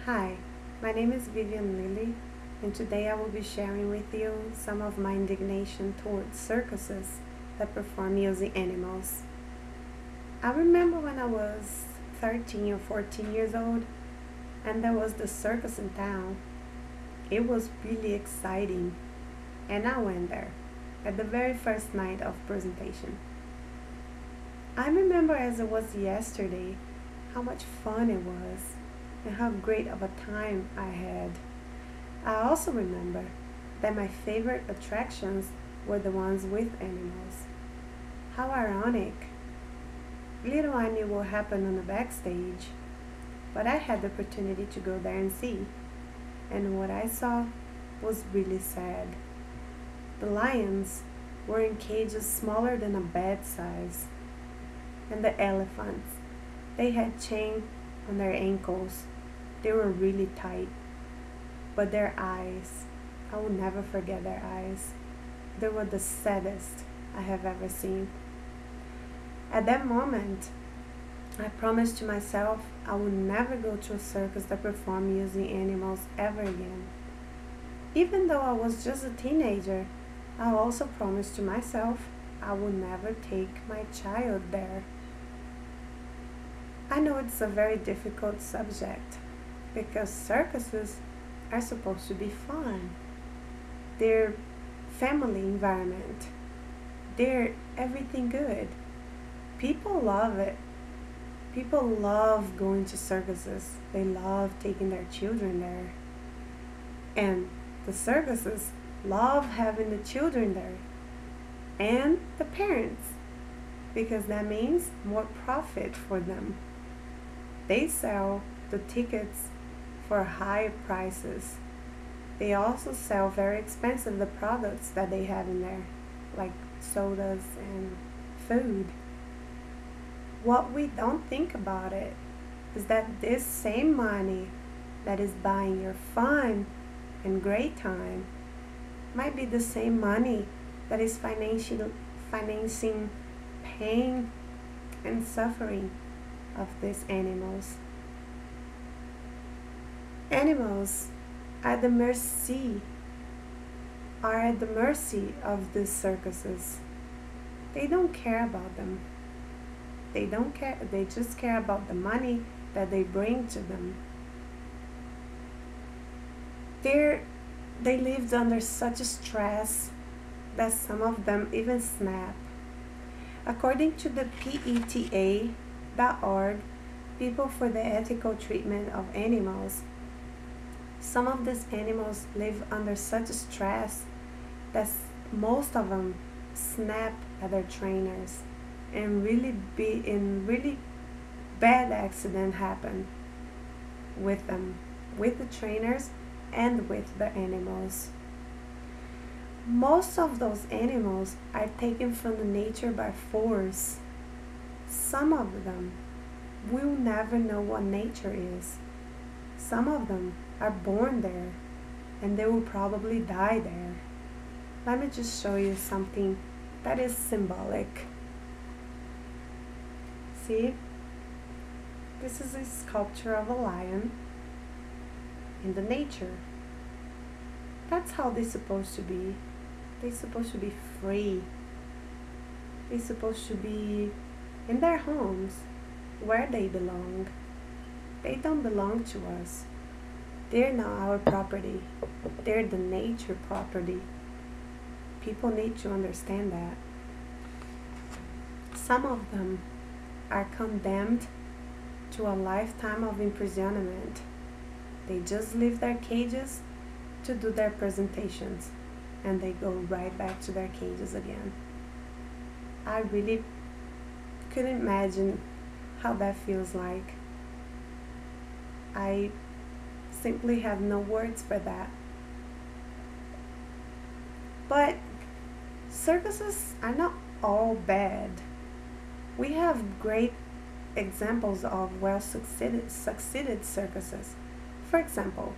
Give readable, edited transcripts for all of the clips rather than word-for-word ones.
Hi, my name is Vivian Lilly, and today I will be sharing with you some of my indignation towards circuses that perform using animals. I remember when I was 13 or 14 years old, and there was the circus in town. It was really exciting, and I went there at the very first night of presentation. I remember as it was yesterday how much fun it was and how great of a time I had. I also remember that my favorite attractions were the ones with animals. How ironic. Little I knew what happened on the backstage, but I had the opportunity to go there and see. And what I saw was really sad. The lions were in cages smaller than a bed size, and the elephants, they had chains on their ankles. They were really tight, but their eyes, I will never forget their eyes. They were the saddest I have ever seen. At that moment, I promised to myself I would never go to a circus that performed using animals ever again. Even though I was just a teenager, I also promised to myself I would never take my child there. I know it's a very difficult subject because circuses are supposed to be fun. They're family environment. They're everything good. People love it. People love going to circuses. They love taking their children there. And the circuses love having the children there and the parents because that means more profit for them. They sell the tickets for high prices. They also sell very expensive the products that they have in there, like sodas and food. What we don't think about it is that this same money that is buying your fun and great time might be the same money that is financing pain and suffering of these animals. Animals are the mercy are at the mercy of these circuses. They don't care about them. They don't care, they just care about the money that they bring to them. They lived under such a stress that some of them even snap. According to the PETA.org, People for the Ethical Treatment of Animals, some of these animals live under such stress that most of them snap at their trainers and really bad accident happen with them, with the trainers and with the animals. Most of those animals are taken from the nature by force. Some of them will never know what nature is. Some of them are born there and they will probably die there. Let me just show you something that is symbolic. See? This is a sculpture of a lion in the nature. That's how they're supposed to be. They're supposed to be free. They're supposed to be in their homes where they belong. They don't belong to us. They're not our property. They're the nature property. People need to understand that. Some of them are condemned to a lifetime of imprisonment. They just leave their cages to do their presentations and they go right back to their cages again. I really couldn't imagine how that feels like. I simply have no words for that. But circuses are not all bad. We have great examples of succeeded circuses. For example,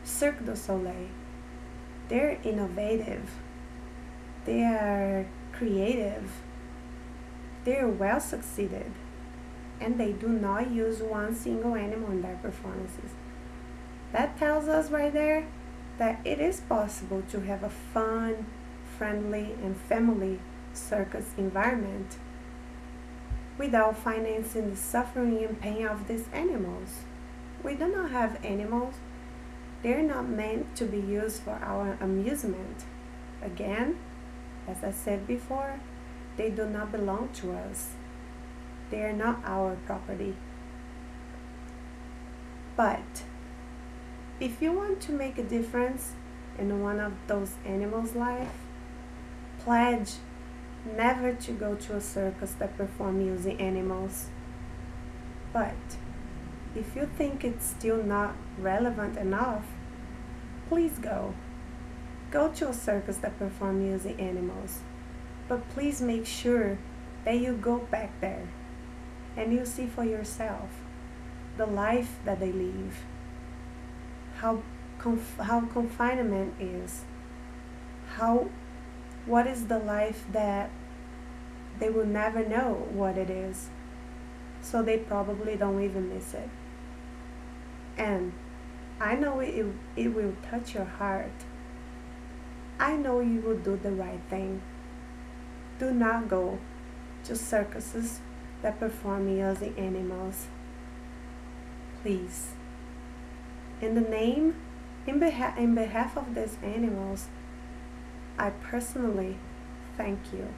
Cirque du Soleil. They're innovative. They are creative. They're well succeeded. And they do not use one single animal in their performances. That tells us right there that it is possible to have a fun, friendly, and family circus environment without financing the suffering and pain of these animals. We do not have animals. They're not meant to be used for our amusement. Again, as I said before, they do not belong to us. They are not our property. But if you want to make a difference in one of those animals' life, pledge never to go to a circus that perform using animals. But if you think it's still not relevant enough, please go. Go to a circus that perform using animals. But please make sure that you go back there and you see for yourself the life that they live, how confinement is, what is the life that they will never know what it is, so they probably don't even miss it. And I know it will touch your heart. I know you will do the right thing. Do not go to circuses that perform using animals. Please. In behalf of these animals, I personally thank you.